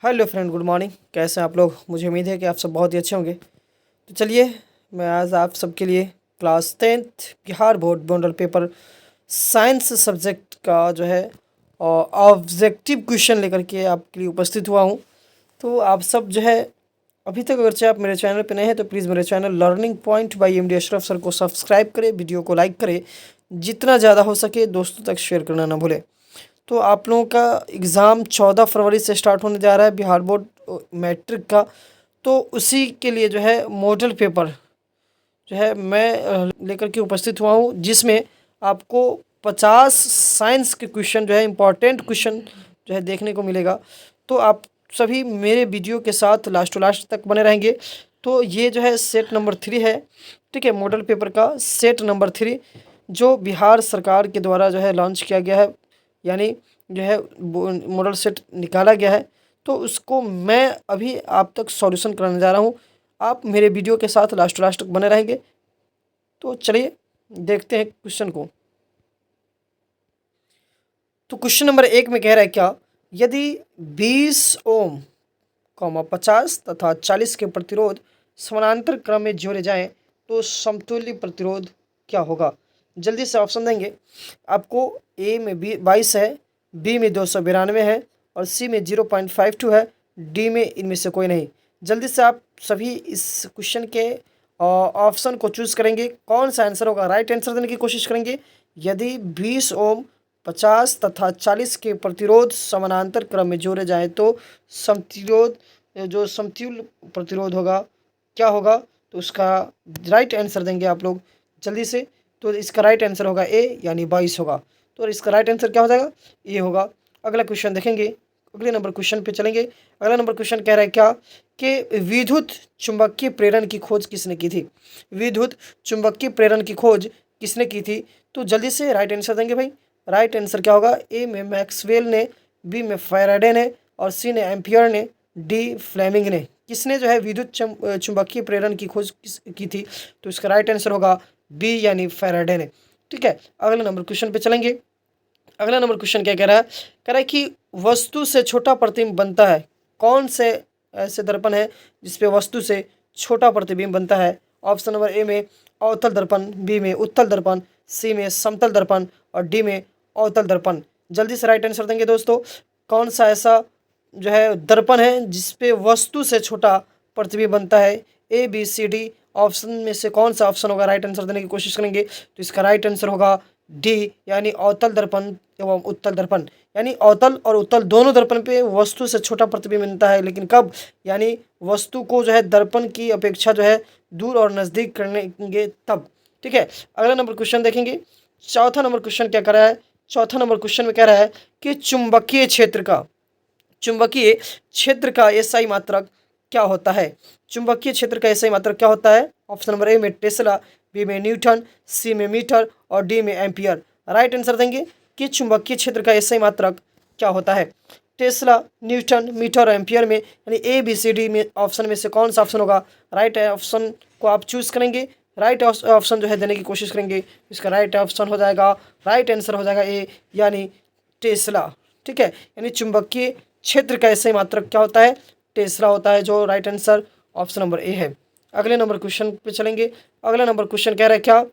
Hello friend, good morning. कैसे हैं आप लोग? मुझे उम्मीद है कि आप सब बहुत ही अच्छे होंगे। तो चलिए, मैं आज आप सबके लिए class 10th Bihar board model paper science subject का जो है ऑब्जेक्टिव क्वेश्चन लेकर के आपके लिए उपस्थित हुआ हूँ। तो आप सब जो है, अभी तक अगर आप मेरे चैनल पर नए हैं तो प्लीज़ मेरे channel learning point by MD Ashraf sir को सब्सक्राइब करें, वीडियो को लाइक करें, जितना ज़्यादा हो सके दोस्तों तक शेयर करना ना भूलें। तो आप लोगों का एग्ज़ाम 14 फरवरी से स्टार्ट होने जा रहा है, बिहार बोर्ड मैट्रिक का। तो उसी के लिए जो है मॉडल पेपर जो है मैं लेकर के उपस्थित हुआ हूँ, जिसमें आपको 50 साइंस के क्वेश्चन जो है इम्पॉर्टेंट क्वेश्चन जो है देखने को मिलेगा। तो आप सभी मेरे वीडियो के साथ लास्ट टू लास्ट तक बने रहेंगे। तो ये जो है सेट नंबर 3 है, ठीक है, मॉडल पेपर का सेट नंबर 3 जो बिहार सरकार के द्वारा जो है लॉन्च किया गया है, यानी जो है मॉडल सेट निकाला गया है। तो उसको मैं अभी आप तक सॉल्यूशन कराने जा रहा हूँ। आप मेरे वीडियो के साथ लास्ट लास्ट तक बने रहेंगे। तो चलिए देखते हैं क्वेश्चन को। तो क्वेश्चन नंबर 1 में कह रहा है क्या, यदि 20 ओम 50 तथा 40 के प्रतिरोध समानांतर क्रम में जोड़े जाएं तो समतुल्य प्रतिरोध क्या होगा? जल्दी से ऑप्शन देंगे आपको। ए में 22 है, बी में 292 है और सी में 0.52 है, डी में इनमें से कोई नहीं। जल्दी से आप सभी इस क्वेश्चन के ऑप्शन को चूज करेंगे, कौन सा आंसर होगा, राइट आंसर देने की कोशिश करेंगे। यदि 20 ओम 50 तथा 40 के प्रतिरोध समानांतर क्रम में जोड़े जाएं तो समतुल्य प्रतिरोध होगा, क्या होगा? तो उसका राइट आंसर देंगे आप लोग जल्दी से। तो इसका राइट आंसर होगा ए, यानी 22 होगा। तो इसका राइट आंसर क्या हो जाएगा? ये होगा। अगला क्वेश्चन देखेंगे, अगले नंबर क्वेश्चन पे चलेंगे। अगला नंबर क्वेश्चन कह रहा है क्या कि विद्युत चुंबकीय प्रेरण की खोज किसने की थी? विद्युत चुंबकीय प्रेरण की खोज किसने की थी? तो जल्दी से राइट आंसर देंगे भाई। राइट आंसर क्या होगा? ए में मैक्सवेल ने, बी में फैराडे ने और सी ने एम्पियर ने, डी फ्लेमिंग ने। किसने जो है विद्युत चुंबकीय प्रेरण की खोज की थी? तो इसका राइट आंसर होगा बी, यानी फैराडे ने। ठीक है, अगले नंबर क्वेश्चन पे चलेंगे। अगला नंबर क्वेश्चन क्या कह रहा है? कह रहा है कि वस्तु से छोटा प्रतिबिंब बनता है। कौन से ऐसे दर्पण है जिसपे वस्तु से छोटा प्रतिबिंब बनता है? ऑप्शन नंबर ए में अवतल दर्पण, बी में उत्तल दर्पण, सी में समतल दर्पण और डी में अवतल दर्पण। जल्दी से राइट आंसर देंगे दोस्तों। कौन सा ऐसा जो है दर्पण है जिसपे वस्तु से छोटा प्रतिबिंब बनता है? A B C D option में से कौन सा ऑप्शन होगा? राइट आंसर देने की कोशिश करेंगे। तो इसका राइट आंसर होगा डी, यानी अवतल दर्पण एवं उत्तल दर्पण। यानी अवतल और उत्तल दोनों दर्पण पे वस्तु से छोटा प्रतिबिंब मिलता है, लेकिन कब? यानी वस्तु को जो है दर्पण की अपेक्षा जो है दूर और नज़दीक करेंगे तब। ठीक है, अगला नंबर क्वेश्चन देखेंगे। चौथा नंबर क्वेश्चन क्या कर रहा है? चौथा नंबर क्वेश्चन में कह रहा है कि चुंबकीय क्षेत्र का एसआई मात्रक क्या होता है? चुंबकीय क्षेत्र का एसआई मात्रक क्या होता है? ऑप्शन नंबर ए में टेस्ला, बी में न्यूटन, सी में मीटर और डी में एम्पियर। राइट आंसर देंगे कि चुंबकीय क्षेत्र का एसआई मात्रक क्या होता है? टेस्ला, न्यूटन, मीटर और एम्पियर में, यानी ए बी सी डी में ऑप्शन में से कौन सा ऑप्शन होगा? राइट ऑप्शन को आप चूज करेंगे, राइट ऑप्शन जो है देने की कोशिश करेंगे। इसका राइट ऑप्शन हो जाएगा, राइट आंसर हो जाएगा ए, यानी टेस्ला। ठीक है, यानी चुंबकीय क्षेत्र का एसआई मात्रक क्या होता है? टेस्ला होता है, जो राइट आंसर ऑप्शन नंबर ए है। अगले नंबर क्वेश्चन पे चलेंगे। अगला नंबर क्वेश्चन कह रहा है क्या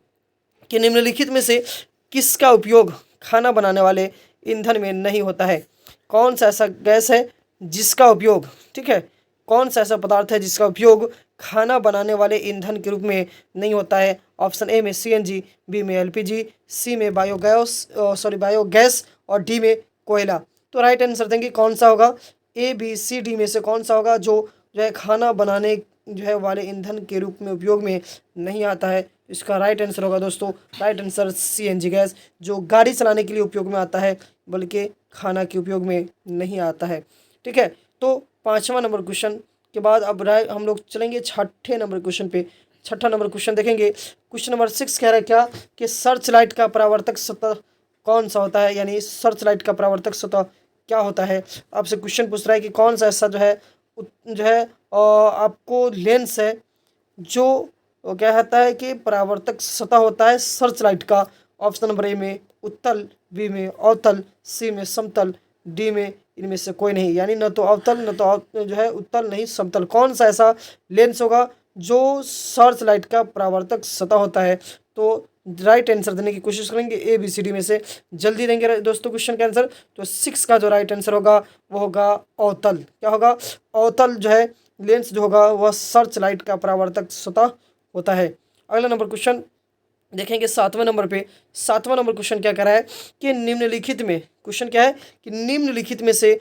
कि निम्नलिखित में से किसका उपयोग खाना बनाने वाले ईंधन में नहीं होता है? कौन सा ऐसा गैस है जिसका उपयोग, ठीक है, कौन सा ऐसा पदार्थ है जिसका उपयोग खाना बनाने वाले ईंधन के रूप में नहीं होता है? ऑप्शन ए में सीएनजी, बी में एलपीजी, सी में बायोगैस और डी में कोयला। तो राइट आंसर देंगे कौन सा होगा? ए बी सी डी में से कौन सा होगा जो है खाना बनाने जो है वाले ईंधन के रूप में उपयोग में नहीं आता है? इसका राइट आंसर होगा दोस्तों, राइट आंसर सीएनजी गैस, जो गाड़ी चलाने के लिए उपयोग में आता है, बल्कि खाना के उपयोग में नहीं आता है। ठीक है, तो पाँचवा नंबर क्वेश्चन के बाद अब हम लोग चलेंगे छठे नंबर क्वेश्चन पे। छठा नंबर क्वेश्चन देखेंगे। क्वेश्चन नंबर 6 कह रहा है क्या कि सर्च लाइट का परावर्तक सतह कौन सा होता है? यानी सर्च लाइट का परावर्तक सतह क्या होता है? आपसे क्वेश्चन पूछ रहा है कि कौन सा ऐसा जो है आपको लेंस है जो क्या कहता है कि परावर्तक सतह होता है सर्च लाइट का? ऑप्शन नंबर ए में उत्तल, बी में अवतल, सी में समतल, डी में इनमें से कोई नहीं, यानी न तो अवतल न तो जो है उत्तल नहीं समतल। कौन सा ऐसा लेंस होगा जो सर्च लाइट का परावर्तक सतह होता है? तो राइट आंसर देने की कोशिश करेंगे, ए बी सी डी में से जल्दी देंगे दोस्तों क्वेश्चन का आंसर। तो 6 का जो राइट आंसर होगा वो होगा अवतल। क्या होगा? अवतल जो है लेंस जो होगा वह सर्च लाइट का परावर्तक सतह होता है। अगला नंबर क्वेश्चन देखेंगे 7वें नंबर पे। 7वां नंबर क्वेश्चन क्या कह रहा है कि निम्नलिखित में, क्वेश्चन क्या है कि निम्नलिखित में से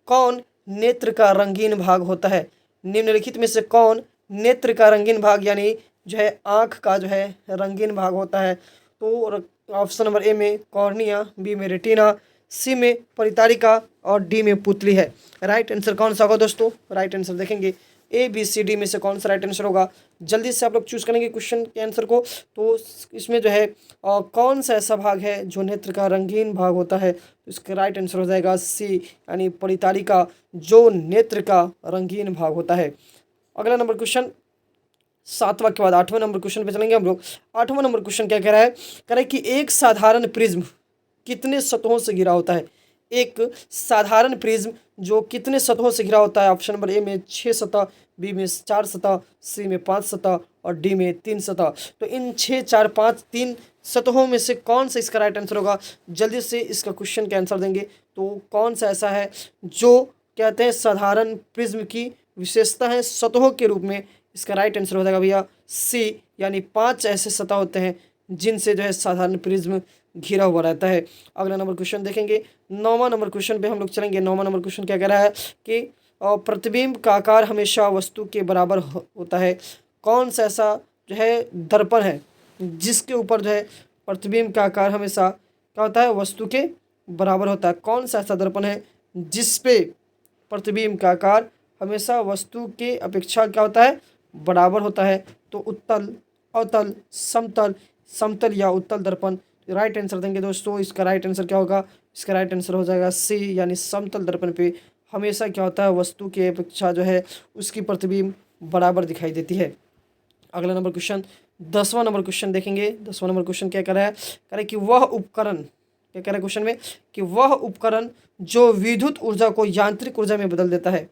कौन नेत्र का रंगीन भाग होता है? निम्नलिखित में से कौन नेत्र का रंगीन भाग यानी जो है आँख का जो है रंगीन भाग होता है? तो ऑप्शन नंबर ए में कॉर्निया, बी में रेटिना, सी में परितारिका और डी में पुतली है। राइट आंसर कौन सा होगा दोस्तों? राइट आंसर देखेंगे ए बी सी डी में से कौन सा राइट आंसर होगा? जल्दी से आप लोग चूज करेंगे क्वेश्चन के आंसर को। तो इसमें जो है कौन सा ऐसा भाग है जो नेत्र का रंगीन भाग होता है? तो इसका राइट आंसर हो जाएगा सी, यानी परितारिका जो नेत्र का रंगीन भाग होता है। अगला नंबर क्वेश्चन 7वां के बाद 8वें नंबर क्वेश्चन पे चलेंगे हम लोग। 8वां नंबर क्वेश्चन क्या कह रहा है? कह रहा है कि एक साधारण प्रिज्म कितने सतहों से घिरा होता है? एक साधारण प्रिज्म जो कितने सतहों से घिरा होता है? ऑप्शन नंबर ए में 6 सतह, बी में 4 सतह, सी में 5 सतह और डी में 3 सतह। तो इन 6, 4, 5, 3 सतहों में से कौन सा इसका राइट आंसर होगा? जल्दी से इसका क्वेश्चन का आंसर देंगे। तो कौन सा ऐसा है जो कहते हैं साधारण प्रिज्म की विशेषता है सतहों के रूप में? इसका राइट आंसर हो जाएगा भैया सी, यानी 5 ऐसे सतह होते हैं जिनसे जो है साधारण प्रिज्म घिरा हुआ रहता है। अगला नंबर क्वेश्चन देखेंगे 9वां नंबर क्वेश्चन पे हम लोग चलेंगे। 9वां नंबर क्वेश्चन क्या कह रहा है कि प्रतिबिंब का आकार हमेशा वस्तु के बराबर होता है। कौन सा ऐसा जो है दर्पण है जिसके ऊपर जो है प्रतिबिंब का आकार हमेशा क्या होता है? वस्तु के बराबर होता है। कौन सा ऐसा दर्पण है जिस पे प्रतिबिंब का आकार हमेशा वस्तु के अपेक्षा क्या होता है? बराबर होता है। तो उत्तल, अवतल, समतल, समतल या उत्तल दर्पण। राइट आंसर देंगे दोस्तों। इसका राइट आंसर क्या होगा? इसका राइट आंसर हो जाएगा सी, यानी समतल दर्पण पे हमेशा क्या होता है? वस्तु के अपेक्षा जो है उसकी प्रतिबिंब बराबर दिखाई देती है। अगला नंबर क्वेश्चन 10वां नंबर क्वेश्चन देखेंगे। 10वां नंबर क्वेश्चन क्या कर रहा है? कह रहा है कि वह उपकरण, क्या कह रहा है क्वेश्चन में कि वह उपकरण जो विद्युत ऊर्जा को यांत्रिक ऊर्जा में बदल देता है,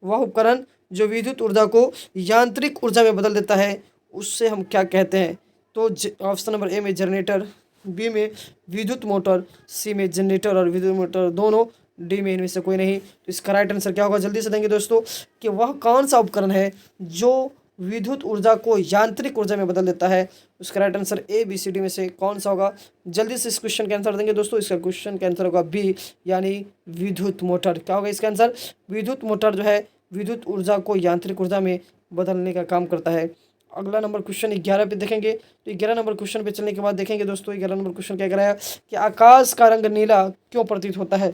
वह उपकरण जो विद्युत ऊर्जा को यांत्रिक ऊर्जा में बदल देता है उससे हम क्या कहते हैं? तो ऑप्शन नंबर ए में जनरेटर, बी में विद्युत मोटर, सी में जनरेटर और विद्युत मोटर दोनों, डी में इनमें से कोई नहीं। तो इसका राइट आंसर क्या होगा? जल्दी से देंगे दोस्तों कि वह कौन सा उपकरण है जो विद्युत ऊर्जा को यांत्रिक ऊर्जा में बदल देता है? उसका right answer A B C D में से कौन सा होगा? जल्दी से इस क्वेश्चन का आंसर देंगे दोस्तों। इसका क्वेश्चन का आंसर होगा बी, यानी विद्युत मोटर। क्या होगा इसका आंसर? विद्युत मोटर जो है विद्युत ऊर्जा को यांत्रिक ऊर्जा में बदलने का काम करता है। अगला नंबर क्वेश्चन 11 पे देखेंगे। तो 11 नंबर क्वेश्चन पे चलने के बाद देखेंगे दोस्तों 11 नंबर क्वेश्चन क्या कह रहा है कि आकाश का रंग नीला क्यों प्रतीत होता है?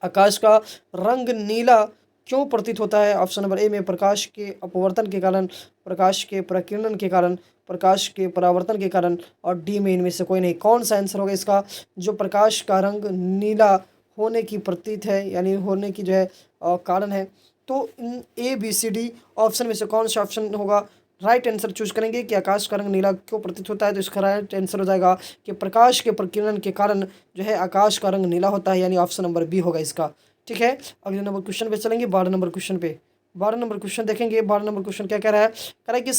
आकाश का रंग नीला क्यों प्रतीत होता है? ऑप्शन नंबर ए में प्रकाश के अपवर्तन के कारण, प्रकाश के प्रकीर्णन के कारण, प्रकाश के परावर्तन के कारण और डी में इनमें से कोई नहीं। कौन सा आंसर होगा इसका जो प्रकाश का रंग नीला होने की प्रतीत है, यानी होने की जो है कारण है? तो इन A B C D option में से कौन सा ऑप्शन होगा? राइट आंसर चूज करेंगे कि आकाश का रंग नीला क्यों प्रतीत होता है। तो इसका राइट आंसर हो जाएगा कि प्रकाश के प्रकीर्णन के कारण जो है आकाश का रंग नीला होता है, यानी ऑप्शन नंबर बी होगा इसका। ठीक है, अगले नंबर क्वेश्चन पे चलेंगे। 12 नंबर क्वेश्चन पे 12 नंबर क्वेश्चन देखेंगे। 12 नंबर क्वेश्चन क्या कह रहा है? कह रहा है कि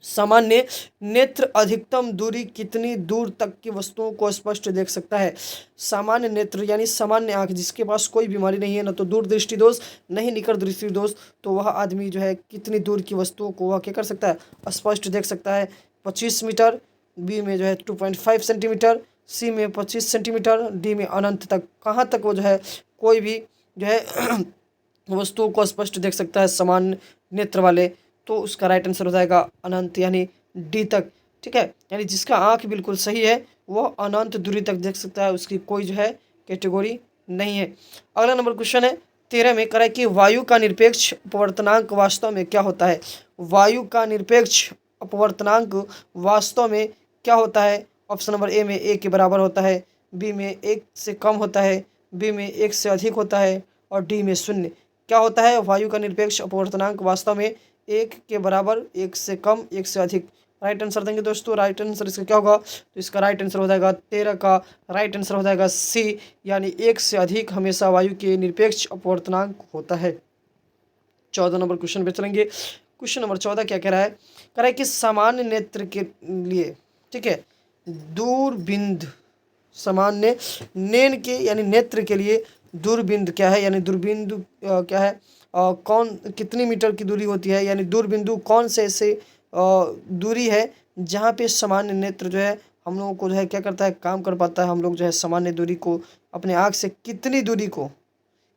सामान्य नेत्र अधिकतम दूरी कितनी दूर तक की वस्तुओं को स्पष्ट देख सकता है? सामान्य नेत्र यानी सामान्य आंख जिसके पास कोई बीमारी नहीं है, न तो दूरदृष्टि दोष नहीं निकट दृष्टि दोष, तो वह आदमी जो है कितनी दूर की वस्तुओं को वह क्या कर सकता है? स्पष्ट देख सकता है। 25 मीटर, बी में जो है 2.5 सेंटीमीटर, सी में 25 सेंटीमीटर, डी में अनंत तक। कहाँ तक वो जो है कोई भी जो है वस्तुओं को स्पष्ट देख सकता है सामान्य नेत्र वाले? तो उसका राइट आंसर हो जाएगा अनंत, यानी डी तक। ठीक है, यानी जिसका आंख बिल्कुल सही है वह अनंत दूरी तक देख सकता है, उसकी कोई जो है कैटेगरी नहीं है। अगला नंबर क्वेश्चन है 13 में कह रहा है कि वायु का निरपेक्ष अपवर्तनांक वास्तव में क्या होता है? वायु का निरपेक्ष अपवर्तनांक वास्तव में क्या होता है? ऑप्शन नंबर ए में 1 के बराबर होता है, बी में 1 से कम होता है, बी में 1 से अधिक होता है और डी में 0। क्या होता है वायु का निरपेक्ष अपवर्तनांक? वास्तव में 1 के बराबर, 1 से कम, 1 से अधिक। राइट आंसर देंगे दोस्तों। राइट आंसर इसका क्या होगा, तो इसका राइट आंसर हो जाएगा 13 का राइट आंसर हो जाएगा सी, यानी एक से अधिक हमेशा वायु के निरपेक्ष अपवर्तनांक होता है। 14 नंबर क्वेश्चन पे चलेंगे। क्वेश्चन नंबर 14 क्या कह रहा है कि सामान्य नेत्र के लिए, ठीक है, दूरबिंद सामान्य नेन के यानी नेत्र के लिए दूरबिंदु क्या है, यानी दूरबिंदु क्या है, कौन कितनी मीटर की दूरी होती है, यानी दूरबिंदु कौन से ऐसे दूरी है जहाँ पे सामान्य नेत्र जो है हम लोगों को जो है क्या करता है, काम कर पाता है। हम लोग जो है सामान्य दूरी को अपने आँख से कितनी दूरी को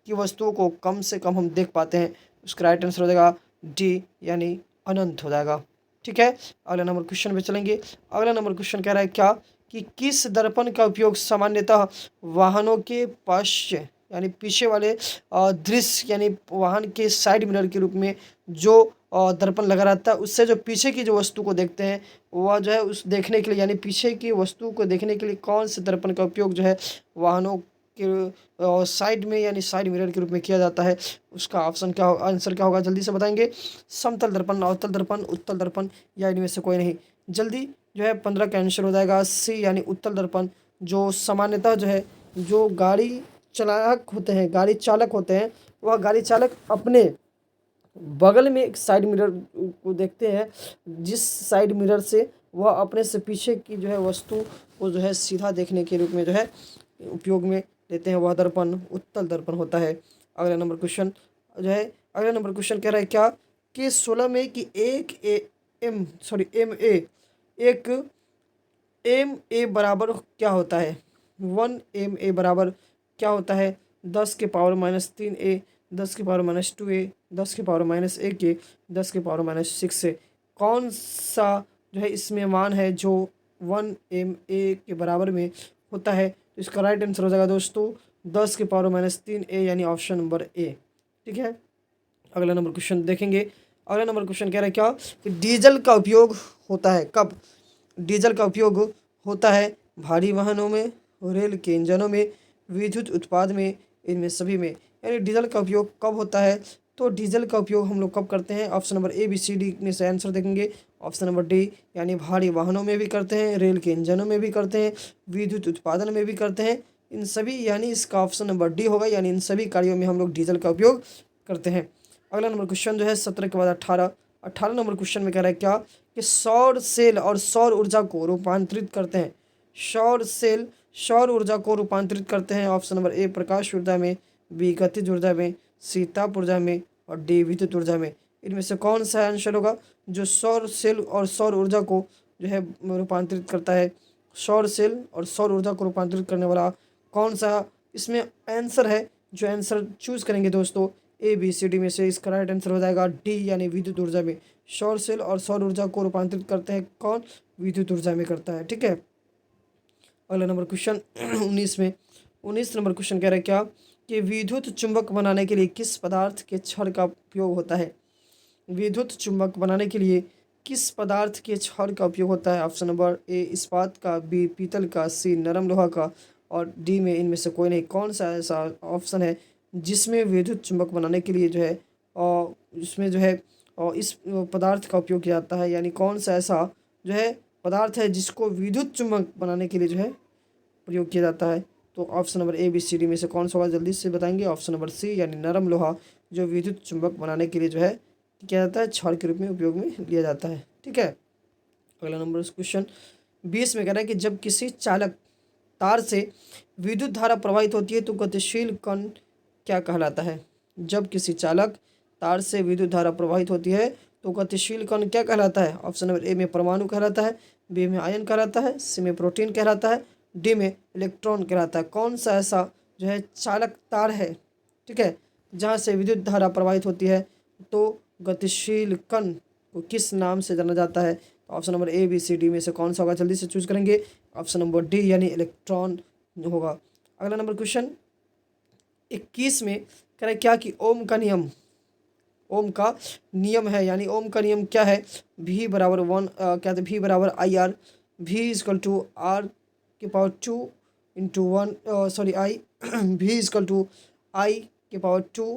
की वस्तुओं को कम से कम हम देख पाते हैं। उसका राइट आंसर हो जाएगा डी, यानी अनंत हो जाएगा। ठीक है, अगला नंबर क्वेश्चन पे चलेंगे। अगला नंबर क्वेश्चन कह रहा है क्या कि किस दर्पण का उपयोग सामान्यतः वाहनों के पश्च यानी पीछे वाले दृश्य यानी वाहन के साइड मिरर के रूप में जो दर्पण लगा रहता है, उससे जो पीछे की जो वस्तु को देखते हैं वह जो है उस देखने के लिए यानी पीछे की वस्तु को देखने के लिए कौन से दर्पण का उपयोग जो है वाहनों के साइड में यानी साइड मिरर के रूप में किया जाता है। उसका ऑप्शन क्या आंसर क्या होगा, जल्दी से बताएंगे। समतल दर्पण, अवतल दर्पण, उत्तल दर्पण, या इनमें से कोई नहीं। जल्दी जो है 15 का आंसर हो जाएगा सी, यानी उत्तल दर्पण। जो सामान्यतः जो है जो गाड़ी चालक होते हैं, गाड़ी चालक होते हैं, वह गाड़ी चालक अपने बगल में एक साइड मिरर को देखते हैं, जिस साइड मिरर से वह अपने से पीछे की जो है वस्तु को जो है सीधा देखने के रूप में जो है उपयोग में लेते हैं, वह दर्पण उत्तल दर्पण होता है। अगला नंबर क्वेश्चन जो है, अगला नंबर क्वेश्चन कह रहा है क्या कि 16 में कि एक एम ए बराबर क्या होता है, 1 MA बराबर क्या होता है, 10 के पावर -3A, 10 के पावर -2A, 10 के पावर -1A, 10 के पावर -6 से कौन सा जो है इसमें मान है जो 1 MA के बराबर में होता है। तो इसका राइट आंसर हो जाएगा दोस्तों 10 के पावर -3A, यानी ऑप्शन नंबर ए। ठीक है, अगला नंबर क्वेश्चन देखेंगे। अगला नंबर क्वेश्चन कह रहा है क्या कि डीजल का उपयोग होता है कब, डीजल का उपयोग होता है भारी वाहनों में, रेल के इंजनों में, विद्युत उत्पाद में, इनमें सभी में। यानी डीजल का उपयोग कब होता है, तो डीजल का उपयोग हम लोग कब करते हैं, option number A B C D में से आंसर देखेंगे। ऑप्शन नंबर डी, यानी भारी वाहनों में भी करते हैं, रेल के इंजनों में भी करते हैं, विद्युत उत्पादन में भी करते हैं, इन सभी, यानी इसका ऑप्शन नंबर डी होगा, यानी इन सभी कार्यों में हम लोग डीजल का उपयोग करते हैं। अगला नंबर क्वेश्चन जो है 17 के बाद 18 नंबर क्वेश्चन में कह रहा है क्या कि सौर सेल और सौर ऊर्जा को रूपांतरित करते हैं, सौर सेल सौर ऊर्जा को रूपांतरित करते हैं। ऑप्शन नंबर ए प्रकाश ऊर्जा में, बी गतिज ऊर्जा में, सी ताप ऊर्जा में, और डी विद्युत ऊर्जा में। इनमें से कौन सा आंसर होगा जो सौर सेल और सौर ऊर्जा को जो है रूपांतरित करता है, सौर सेल और सौर ऊर्जा को रूपांतरित करने वाला कौन सा इसमें आंसर है। जो आंसर चूज करेंगे दोस्तों ए बी सी डी में से, इसका राइट आंसर हो जाएगा डी, यानी विद्युत ऊर्जा में। सौर सेल और सौर ऊर्जा को रूपांतरित करते हैं कौन, विद्युत ऊर्जा में करता है। ठीक है, अगला नंबर क्वेश्चन 19 नंबर क्वेश्चन कह रहा है क्या कि विद्युत चुंबक बनाने के लिए किस पदार्थ के छड़ का उपयोग होता है, विद्युत चुंबक बनाने के लिए किस पदार्थ के छड़ का उपयोग होता है। ऑप्शन नंबर ए इस्पात का, बी पीतल का, सी नरम लोहा का, और डी में इनमें से कोई नहीं। कौन सा ऐसा ऑप्शन है जिसमें विद्युत चुंबक बनाने के लिए जो है और इसमें जो है और इस पदार्थ का उपयोग किया जाता है, यानी कौन सा ऐसा जो है पदार्थ है जिसको विद्युत चुंबक बनाने के लिए जो है प्रयोग किया जाता है। तो option number A B C D में से कौन सा होगा, जल्दी से बताएंगे। ऑप्शन नंबर सी, यानी नरम लोहा, जो विद्युत चुंबक बनाने के लिए जो है किया जाता है, छड़ के रूप में उपयोग में लिया जाता है। ठीक है, अगला नंबर क्वेश्चन 20 में कह रहा है कि जब किसी चालक तार से विद्युत धारा प्रवाहित होती है तो गतिशील कण क्या कहलाता है। जब किसी चालक तार से विद्युत धारा प्रवाहित होती है तो गतिशील कण क्या कहलाता है। ऑप्शन नंबर ए में परमाणु कहलाता है, बी में आयन कहलाता है, सी में प्रोटीन कहलाता है, डी में इलेक्ट्रॉन कहलाता है। कौन सा ऐसा जो है चालक तार है, ठीक है, जहाँ से विद्युत धारा प्रवाहित होती है तो गतिशील कण को किस नाम से जाना जाता है। Option number A B C D में से कौन सा होगा, जल्दी से चूज करेंगे। ऑप्शन नंबर डी, यानी इलेक्ट्रॉन होगा। अगला नंबर क्वेश्चन 21 में कह रहा है क्या कि ओम का नियम, ओम का नियम है, यानी ओम का नियम क्या है। भी बराबर 1 क्या था, भी बराबर IR, भी इजकल टू R के पावर 2 इंटू 1 सॉरी I भी इजकल टू I के पावर 2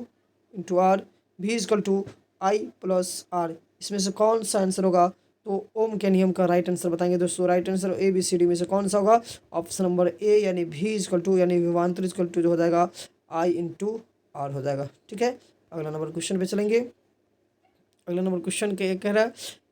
इंटू R, भी is equal to I plus R। इसमें से कौन सा आंसर होगा तो ओम के नियम का राइट आंसर बताएंगे दोस्तों। Right answer A B C D में से कौन सा होगा? ऑप्शन नंबर ए यानी भी इजकल टू यानी विभवांतर इजकल टू जो हो जाएगा आई इंटू आर हो जाएगा। ठीक है, अगला नंबर क्वेश्चन पे चलेंगे। अगला नंबर क्वेश्चन के कह रहा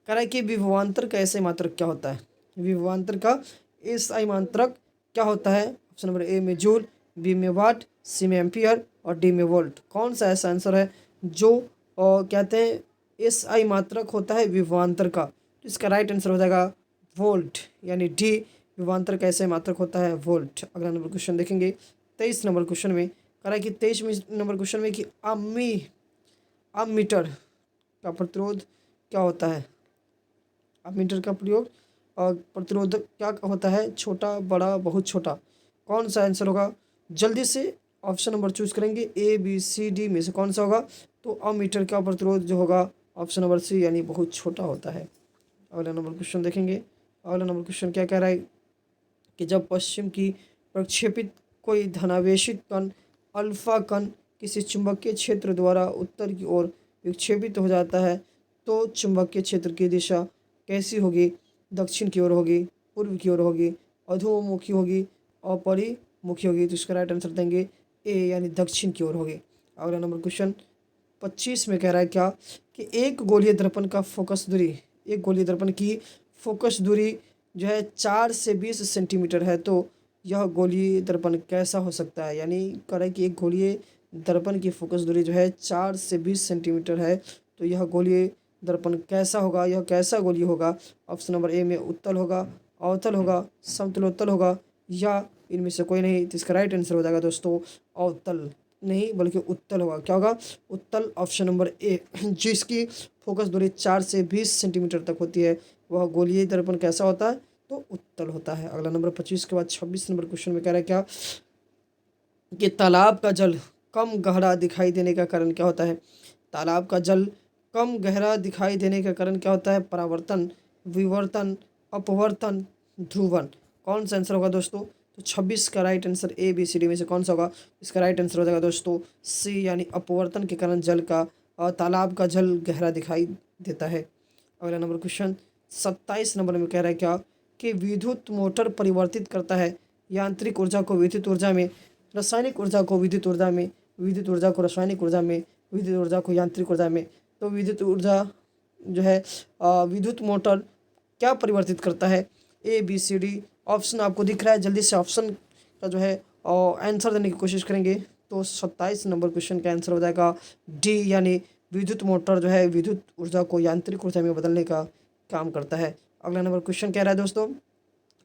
है कि विभवांतर का एसआई मात्रक क्या होता है? विभवांतर का एसआई मात्रक क्या होता है? ऑप्शन नंबर ए में जूल, बी में वाट, सी में एम्पियर और डी में वोल्ट। कौन सा ऐसा आंसर है जो कहते हैं एसआई मात्रक होता है विभवांतर का? तो इसका राइट आंसर हो जाएगा वोल्ट यानी डी। विभवांतर का एसआई मात्रक होता है वोल्ट। अगला नंबर क्वेश्चन देखेंगे 23 नंबर क्वेश्चन में। कह रहा है कि 23 नंबर क्वेश्चन में कि अमीटर का प्रतिरोध क्या होता है? अमीटर का प्रयोग और प्रतिरोध क्या होता है? छोटा, बड़ा, बहुत छोटा। कौन सा आंसर होगा? जल्दी से ऑप्शन नंबर चूज करेंगे, ए बी सी डी में से कौन सा होगा? तो अमीटर का प्रतिरोध जो होगा ऑप्शन नंबर सी यानी बहुत छोटा होता है। अगला नंबर क्वेश्चन देखेंगे। अगला नंबर क्वेश्चन क्या कह रहा है कि जब पश्चिम की प्रक्षेपित कोई धनावेशित कण अल्फा कण किसी चुंबकीय क्षेत्र द्वारा उत्तर की ओर विक्षेपित हो जाता है तो चुंबकीय क्षेत्र की दिशा कैसी होगी? दक्षिण की ओर होगी, पूर्व की ओर होगी, अधोमुखी होगी, अपरिमुखी होगी? तो इसका राइट आंसर देंगे ए यानी दक्षिण की ओर होगी। अगला नंबर क्वेश्चन 25 में कह रहा है क्या कि एक गोलीय दर्पण का फोकस दूरी, एक गोलीय दर्पण की फोकस दूरी जो है 4 से 20 सेंटीमीटर है तो यह गोलीय दर्पण कैसा हो सकता है? यानी कह रहा है कि एक गोलीय दर्पण की फोकस दूरी जो है 4 से 20 सेंटीमीटर है तो यह गोलीय दर्पण कैसा होगा? यह कैसा गोलीय होगा? ऑप्शन नंबर ए में उत्तल होगा, अवतल होगा, समतलोत्तल होगा या इनमें से कोई नहीं? तो इसका राइट आंसर हो जाएगा दोस्तों अवतल नहीं बल्कि उत्तल होगा। क्या होगा? उत्तल, ऑप्शन नंबर ए। जिसकी फोकस दूरी 4 से 20 सेंटीमीटर तक होती है वह गोलीय दर्पण कैसा होता है? तो उत्तल होता है। अगला नंबर 25 के बाद 26 नंबर क्वेश्चन में कह रहा है क्या कि तालाब का जल कम गहरा दिखाई देने का कारण क्या होता है? तालाब का जल कम गहरा दिखाई देने का कारण क्या होता है? परावर्तन, विवर्तन, अपवर्तन, ध्रुवण। कौन सा आंसर होगा दोस्तों? तो 26 का right answer A B C D में से कौन सा होगा? इसका राइट आंसर हो जाएगा दोस्तों सी यानी अपवर्तन के कारण जल का तालाब का जल गहरा दिखाई देता है। अगला नंबर क्वेश्चन 27 नंबर में कह रहा है क्या कि विद्युत मोटर परिवर्तित करता है यांत्रिक ऊर्जा को विद्युत ऊर्जा में, रासायनिक ऊर्जा को विद्युत ऊर्जा में, विद्युत ऊर्जा को रासायनिक ऊर्जा में, विद्युत ऊर्जा को यांत्रिक ऊर्जा में। तो विद्युत ऊर्जा जो है विद्युत मोटर क्या परिवर्तित करता है? A B C D option आपको दिख रहा है, जल्दी से ऑप्शन का जो है आंसर देने की कोशिश करेंगे। तो 27 नंबर क्वेश्चन का आंसर हो जाएगा डी यानी विद्युत मोटर जो है विद्युत ऊर्जा को यांत्रिक ऊर्जा में बदलने का काम करता है। अगला नंबर क्वेश्चन कह रहा है दोस्तों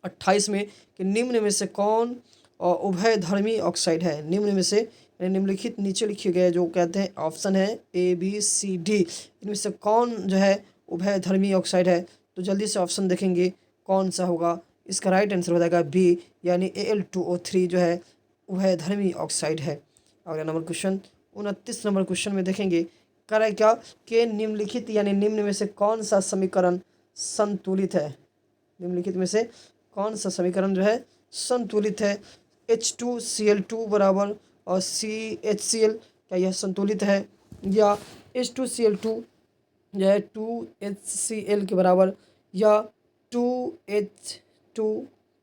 28 में कि निम्न में से कौन उभयधर्मी ऑक्साइड है? निम्न में से निम्नलिखित नीचे लिखे गए जो कहते हैं ऑप्शन है ए बी सी डी, इनमें से कौन जो है उभयधर्मी ऑक्साइड है? तो जल्दी से ऑप्शन देखेंगे कौन सा होगा? इसका राइट आंसर हो जाएगा बी यानी Al2O3 जो है उभयधर्मी ऑक्साइड है। अगला नंबर क्वेश्चन 29 नंबर क्वेश्चन में देखेंगे कह रहा है क्या कि निम्नलिखित यानी निम्न में से कौन सा समीकरण संतुलित है? निम्नलिखित में से कौन सा समीकरण जो है संतुलित है? H2Cl2 बराबर और CHCl, क्या यह संतुलित है? या H2Cl2 जो है 2HCl के बराबर या 2H2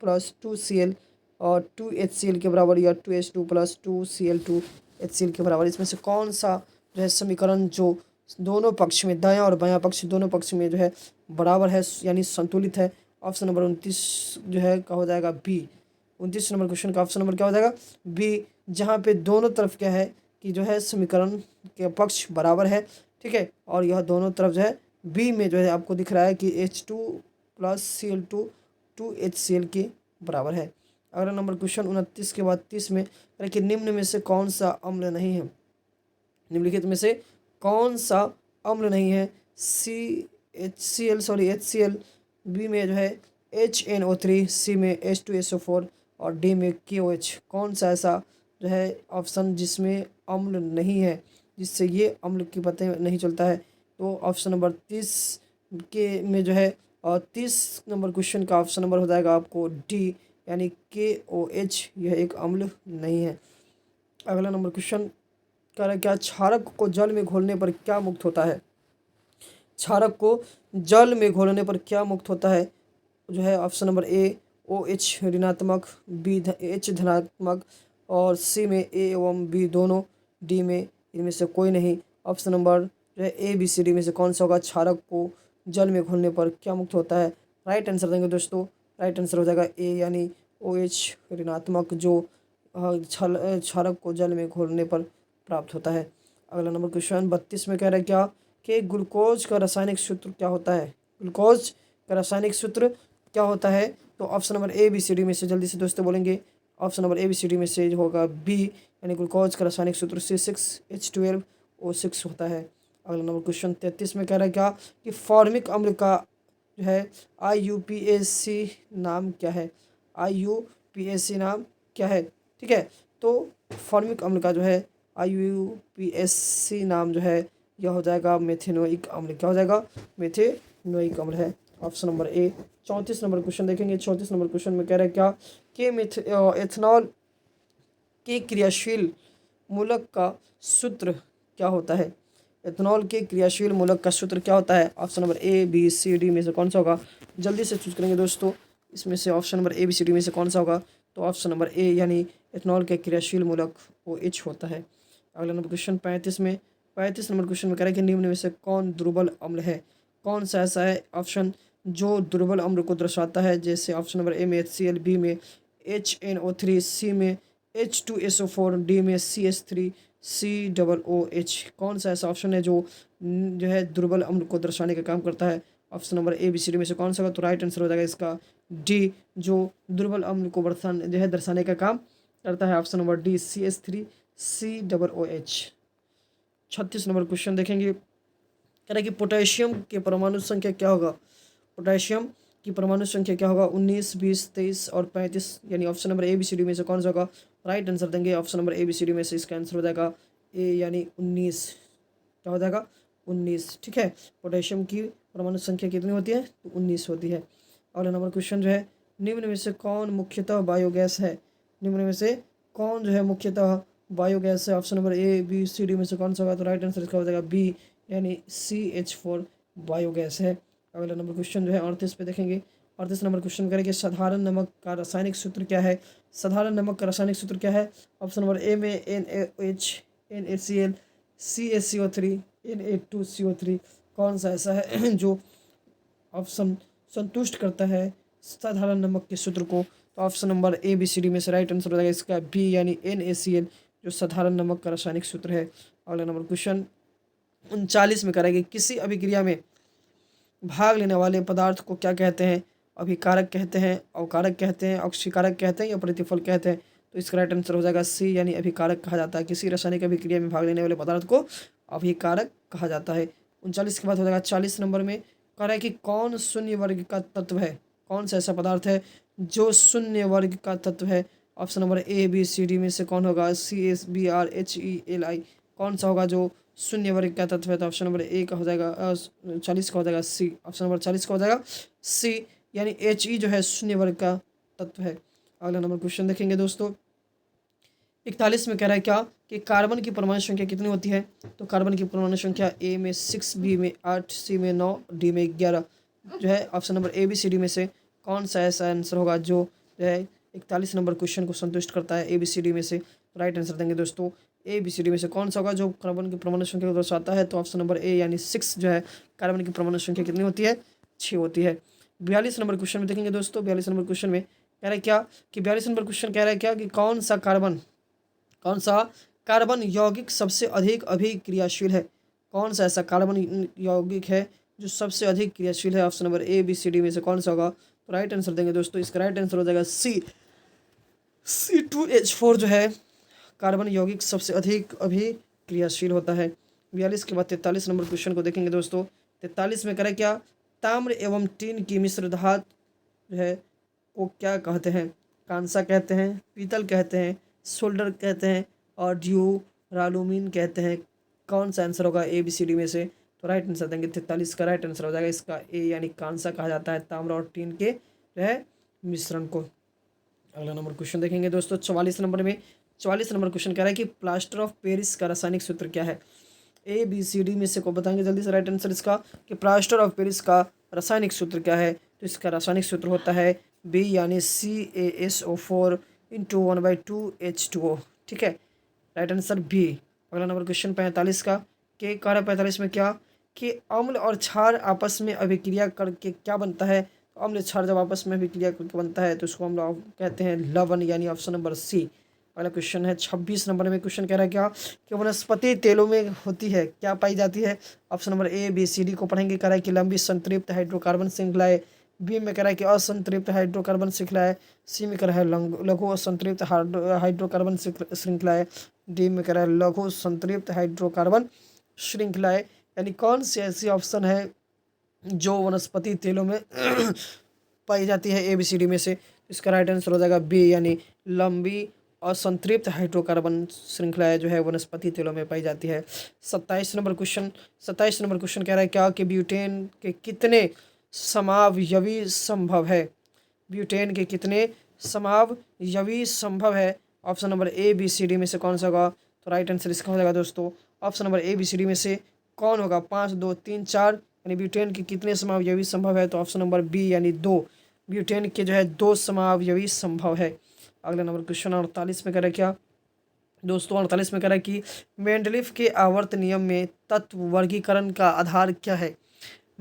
प्लस 2Cl और 2HCl के बराबर या 2H2 प्लस 2Cl2 HCl के बराबर? इसमें से कौन सा जो है समीकरण जो दोनों पक्ष में दायां और बायां पक्ष दोनों पक्ष में जो है बराबर है यानी संतुलित है? ऑप्शन नंबर 29 जो है क्या हो जाएगा बी। 29 नंबर क्वेश्चन का ऑप्शन नंबर क्या हो जाएगा बी, जहाँ पे दोनों तरफ क्या है कि जो है समीकरण के पक्ष बराबर है। ठीक है, और यह दोनों तरफ जो है बी में जो है आपको दिख रहा है कि H2 प्लस Cl2 2HCl के बराबर है। अगला नंबर क्वेश्चन 29 के बाद 30 में कि निम्न में से कौन सा अम्ल नहीं है? निम्नलिखित में से कौन सा अम्ल नहीं है? HCl, बी में जो है HNO3, सी में H2SO4 और डी में KOH। कौन सा ऐसा जो है ऑप्शन जिसमें अम्ल नहीं है, जिससे ये अम्ल की पता नहीं चलता है? तो ऑप्शन नंबर 30 के में जो है 30 नंबर क्वेश्चन का ऑप्शन नंबर हो जाएगा आपको डी यानी KOH, यह एक अम्ल नहीं है। अगला नंबर क्वेश्चन कह रहा है क्या क्षारक को जल में घोलने पर क्या मुक्त होता है? क्षारक को जल में घोलने पर क्या मुक्त होता है? जो है ऑप्शन नंबर ए OH ऋणात्मक, बी H धनात्मक और सी में ए एवं बी दोनों, डी में इनमें से कोई नहीं। ऑप्शन नंबर जो है ABCD में से कौन सा होगा? क्षारक को जल में घोलने पर क्या मुक्त होता है? राइट आंसर देंगे दोस्तों। राइट आंसर हो जाएगा ए यानी OH ऋणात्मक, जो क्षारक को जल में घोलने पर प्राप्त होता है। अगला नंबर क्वेश्चन 32 में कह रहा है क्या कि ग्लूकोज का रासायनिक सूत्र क्या होता है? ग्लूकोज का रासायनिक सूत्र क्या होता है? तो ऑप्शन नंबर ABCD में से जल्दी से दोस्तों बोलेंगे। ऑप्शन नंबर ABCD में से होगा बी यानी ग्लूकोज का रासायनिक सूत्र C6H12O6 होता है। अगला नंबर क्वेश्चन 33 में कह रहा है क्या कि फॉर्मिक अम्ल का जो है IUPAC नाम क्या है? IUPAC नाम क्या है? ठीक है, तो फॉर्मिक अम्ल का जो है IUPAC नाम जो है यह हो जाएगा मेथेनोइक अम्ल। क्या हो जाएगा? मेथेनोइक अम्ल है। ऑप्शन नंबर ए। 34 नंबर क्वेश्चन देखेंगे। 34 नंबर क्वेश्चन में कह रहा है क्या कि एथनॉल के क्रियाशील मूलक का सूत्र क्या होता है? एथनॉल के क्रियाशील मूलक का सूत्र क्या होता है? ऑप्शन नंबर ABCD में से कौन सा होगा? जल्दी से चूज करेंगे दोस्तों। इसमें से ऑप्शन नंबर ABCD में से कौन सा होगा? तो ऑप्शन नंबर ए यानी एथनॉल के क्रियाशील मूलक OH होता है। अगला नंबर क्वेश्चन 35 नंबर क्वेश्चन में कह रहा है कि निम्न में से कौन दुर्बल अम्ल है? कौन सा ऐसा है ऑप्शन जो दुर्बल अम्ल को दर्शाता है? जैसे ऑप्शन नंबर ए में HCl, बी में HNO3, सी में H2SO4, डी में CH3 COOH। कौन सा ऐसा ऑप्शन है जो है दुर्बल अम्ल को दर्शाने का काम करता है? ऑप्शन नंबर ABCD में से कौन सा होगा? तो राइट आंसर हो जाएगा इसका डी, जो दुर्बल अम्ल को दर्शाने का काम करता है। Option number D CH3 COOH। 36 number question देखेंगे। कह रहा है कि पोटेशियम के परमाणु संख्या क्या होगा? पोटेशियम की परमाणु संख्या क्या होगा? 19, 20, 23 और 35 यानी ऑप्शन नंबर ABCD में से कौन सा होगा? राइट आंसर देंगे। ऑप्शन नंबर ABCD में से इसका आंसर हो जाएगा ए यानी 19। क्या हो जाएगा? 19। ठीक है, पोटेशियम की परमाणु संख्या कितनी होती है? तो 19 होती है। अगला नंबर क्वेश्चन जो है निम्न में से कौन मुख्यतः बायोगैस है? निम्न में से कौन जो है मुख्यतः बायोगैस है? ऑप्शन नंबर ABCD में से कौन सा होगा? तो राइट आंसर इसका हो जाएगा बी यानी CH4 बायोगैस है। अगला नंबर क्वेश्चन जो है 38 पे देखेंगे। 38 नंबर क्वेश्चन करेंगे साधारण नमक का रासायनिक सूत्र क्या है? साधारण नमक का रासायनिक सूत्र क्या है? ऑप्शन नंबर ए में NaOH, NaCl, CaCO3, Na2CO3। कौन सा ऐसा है जो ऑप्शन संतुष्ट करता है साधारण नमक के सूत्र को? तो ऑप्शन नंबर ABCD में से राइट आंसर हो जाएगा इसका बी यानी NaCl, जो साधारण नमक का रासायनिक सूत्र है। अगला नंबर क्वेश्चन 39 में करेंगे किसी अभिक्रिया में भाग लेने वाले पदार्थ को क्या कहते हैं? अभिकारक कहते हैं, अवकारक कहते हैं, अक्षीकारक कहते हैं या प्रतिफल कहते हैं? तो इसका राइट आंसर हो जाएगा सी यानी अभिकारक कहा जाता है। किसी रासायनिक अभिक्रिया में भाग लेने वाले पदार्थ को अभिकारक कहा जाता है। 39 के बाद हो जाएगा 40 नंबर में। कह रहा है कि कौन शून्य वर्ग का तत्व है? कौन सा ऐसा पदार्थ है जो शून्य वर्ग का तत्व है? ऑप्शन नंबर ABCD में से कौन होगा? CSBrHELi। कौन सा होगा जो शून्य वर्ग का तत्व है? तो ऑप्शन नंबर ए का हो जाएगा 40 का हो जाएगा सी। ऑप्शन नंबर 40 का हो जाएगा सी यानी He जो है शून्य वर्ग का तत्व है। अगला नंबर क्वेश्चन देखेंगे दोस्तों। 41 में कह रहा है क्या कि कार्बन की परमाणु संख्या कितनी होती है? तो कार्बन की परमाणु संख्या ए में 6, बी में 8, सी में 9, डी में 11। जो है ऑप्शन नंबर ABCD में से कौन सा ऐसा आंसर होगा जो है 41 नंबर क्वेश्चन को संतुष्ट करता है? ABCD में से राइट आंसर देंगे दोस्तों। ABCD में से कौन सा होगा जो कार्बन की परमाणु संख्या को दर्शाता है? तो ऑप्शन नंबर ए यानी 6 जो है कार्बन की परमाणु संख्या कितनी होती है? 6 होती है। 42 नंबर क्वेश्चन में देखेंगे दोस्तों। 42 नंबर क्वेश्चन में कह रहा है क्या कि 42 नंबर क्वेश्चन कह रहा है क्या कि कौन सा कार्बन यौगिक सबसे अधिक अभिक्रियाशील है? कौन सा ऐसा कार्बन यौगिक है जो सबसे अधिक क्रियाशील है? ऑप्शन नंबर ABCD में से कौन सा होगा? तो राइट आंसर देंगे दोस्तों। इसका राइट आंसर हो जाएगा सी C2H4 जो है कार्बन यौगिक सबसे अधिक अभिक्रियाशील होता है। 42 के बाद 43 नंबर क्वेश्चन को देखेंगे दोस्तों। 43 में करें क्या ताम्र एवं टीन की मिश्र धातु जो है को क्या कहते हैं? कांसा कहते हैं, पीतल कहते हैं, सोल्डर कहते हैं और ड्यूरालुमीन कहते हैं। कौन सा आंसर होगा ABCD में से? तो राइट आंसर देंगे 43 का राइट आंसर हो जाएगा इसका ए यानी कांसा कहा जाता है ताम्र और टीन के जो है मिश्रण को। अगला नंबर क्वेश्चन देखेंगे दोस्तों 44 नंबर में। 44 नंबर क्वेश्चन कह रहा है कि प्लास्टर ऑफ पेरिस का रासायनिक सूत्र क्या है? ए बी सी डी में से को बताएंगे जल्दी से राइट आंसर इसका कि प्लास्टर ऑफ पेरिस का रासायनिक सूत्र क्या है। तो इसका रासायनिक सूत्र होता है बी यानी CaSO4 × 1/2H2O। ठीक है, राइट आंसर बी। अगला नंबर क्वेश्चन 45 का के कार्य 45 में क्या कि अम्ल और क्षार आपस में अभिक्रिया करके क्या बनता है। तो अम्ल क्षार जब आपस में अभिक्रिया करके बनता है तो उसको हम लोग कहते हैं लवण, यानी ऑप्शन नंबर सी। अगला क्वेश्चन है 26 नंबर में। क्वेश्चन कह रहा है क्या कि वनस्पति तेलों में होती है क्या पाई जाती है। Option number A B C D को पढ़ेंगे। कह रहा है कि लंबी संतृप्त हाइड्रोकार्बन श्रृंखलाएं, बी में कह रहा है कि असंतृप्त हाइड्रोकार्बन श्रृंखलाएं, सी में कह रहा है लघु असंतृप्त हाइड्रोकार्बन श्रृंखलाएं, डी में कह रहा है लघु संतृप्त हाइड्रोकार्बन श्रृंखलाएं। यानी कौन सी ऐसी ऑप्शन है जो वनस्पति तेलों में पाई जाती है ए बी सी डी में से। इसका राइट आंसर हो जाएगा बी, यानी लंबी असंतृप्त हाइड्रोकार्बन श्रृंखलाएं जो है वनस्पति तेलों में पाई जाती है। 27 नंबर क्वेश्चन कह रहा है क्या कि ब्यूटेन के कितने समावयवी संभव है। ब्यूटेन के कितने समावयवी संभव है। Option number A B C D में से कौन सा होगा। तो राइट आंसर इसका हो जाएगा दोस्तों option number A B C D में से कौन होगा। 5 2 3 4 यानी ब्यूटेन के कितने समावयवी संभव है। तो ऑप्शन नंबर बी यानी 2, ब्यूटेन के जो है 2 समावयवी संभव है। अगला नंबर क्वेश्चन 48 में कह रहा है क्या दोस्तों। 48 में कह रहा है कि मेंडलीफ के आवर्त नियम में तत्व वर्गीकरण का आधार क्या है।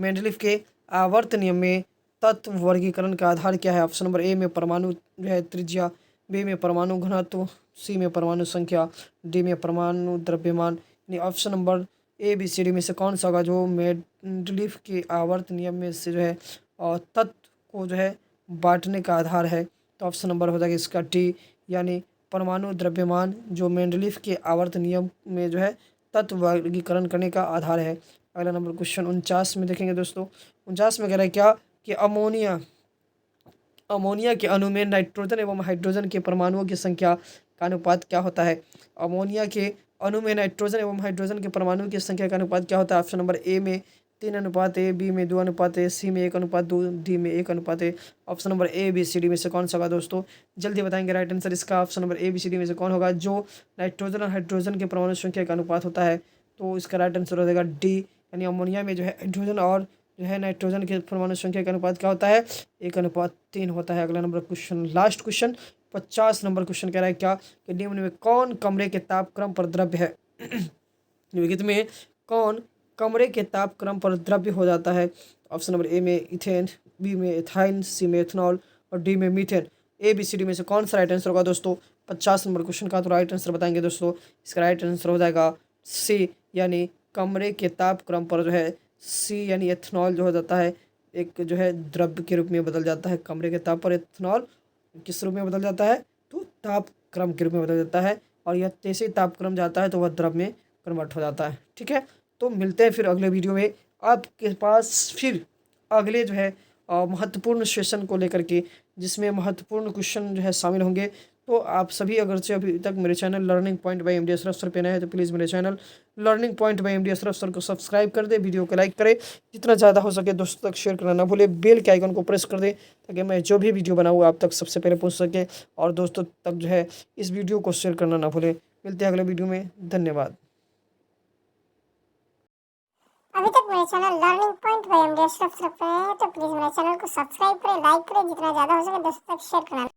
मेंडलीफ के आवर्त नियम में तत्व वर्गीकरण का आधार क्या है। ऑप्शन नंबर ए में परमाणु जो है त्रिज्या, बी में परमाणु घनत्व, सी में परमाणु संख्या, डी में परमाणु द्रव्यमान। यानी option number A B C D में से कौन सा होगा जो मेंडलीफ के आवर्त नियम में से जो है और तत्व को जो है बांटने का आधार है। तो ऑप्शन नंबर हो जाएगा इसका डी, यानी परमाणु द्रव्यमान जो मेंडलीफ के आवर्त नियम में जो है तत्व वर्गीकरण करने का आधार है। अगला नंबर क्वेश्चन 49 में देखेंगे दोस्तों। 49 में कह रहा है क्या कि अमोनिया के अणु में नाइट्रोजन एवं हाइड्रोजन के परमाणुओं की संख्या का अनुपात क्या होता है। अमोनिया के अणु में नाइट्रोजन एवं हाइड्रोजन के परमाणुओं की संख्या का अनुपात क्या होता है। ऑप्शन नंबर ए में 3:1, बी में 2:1, सी में 1:2, डी में 1:1। Option number A B C D में से कौन सा होगा दोस्तों, जल्दी बताएंगे राइट आंसर इसका। Option number A B C D में से कौन होगा जो नाइट्रोजन और हाइड्रोजन के परमाणु संख्या का अनुपात होता है। तो इसका राइट आंसर हो जाएगा डी, यानी अमोनिया में जो है हाइड्रोजन और जो है नाइट्रोजन के परमाणु संख्या का अनुपात क्या होता है, 1:3 होता है। अगला number question, last question 50 number question कह रहा है क्या कि निम्न में कौन कमरे के तापक्रम पर द्रव्य है। निम्नलिखित में कौन कमरे के तापक्रम पर द्रव्य हो जाता है। ऑप्शन नंबर ए में इथेन, बी में एथाइन, सी में एथनॉल और डी में methane. A B C D में से कौन सा राइट आंसर होगा दोस्तों 50 नंबर क्वेश्चन का। तो राइट आंसर बताएंगे दोस्तों, इसका राइट आंसर हो जाएगा सी, यानी कमरे के तापक्रम पर जो है सी यानी एथनॉल जो हो जाता है एक जो है द्रव्य के रूप में बदल जाता है। कमरे के ताप पर एथनॉल किस रूप में बदल जाता है, तो तापक्रम के रूप में बदल जाता है, और यह जैसे ही तापक्रम जाता है तो वह द्रव में कन्वर्ट हो जाता है। ठीक है, तो मिलते हैं फिर अगले वीडियो में आपके पास फिर अगले जो है महत्वपूर्ण सेशन को लेकर के, जिसमें महत्वपूर्ण क्वेश्चन जो है शामिल होंगे। तो आप सभी अगर से अभी तक मेरे channel learning point by MD Ashraf sir पे नए हैं तो प्लीज़ मेरे channel learning point by MD Ashraf sir को सब्सक्राइब कर दे, वीडियो को लाइक करें, जितना ज़्यादा हो सके दोस्तों तक शेयर करना ना भूले, बेल के आइकन को प्रेस कर दे ताकि मैं जो भी वीडियो बनाऊँ आप तक सबसे पहले पहुँच सके, और दोस्तों तक जो है इस वीडियो को शेयर करना ना भूले। मिलते हैं अगले वीडियो में, धन्यवाद। अभी तक मेरे channel learning point by MD Ashraf sir पे है तो प्लीज़ मेरे चैनल को सब्सक्राइब करें, लाइक करें, जितना ज़्यादा हो सके दोस्तों तक शेयर करना।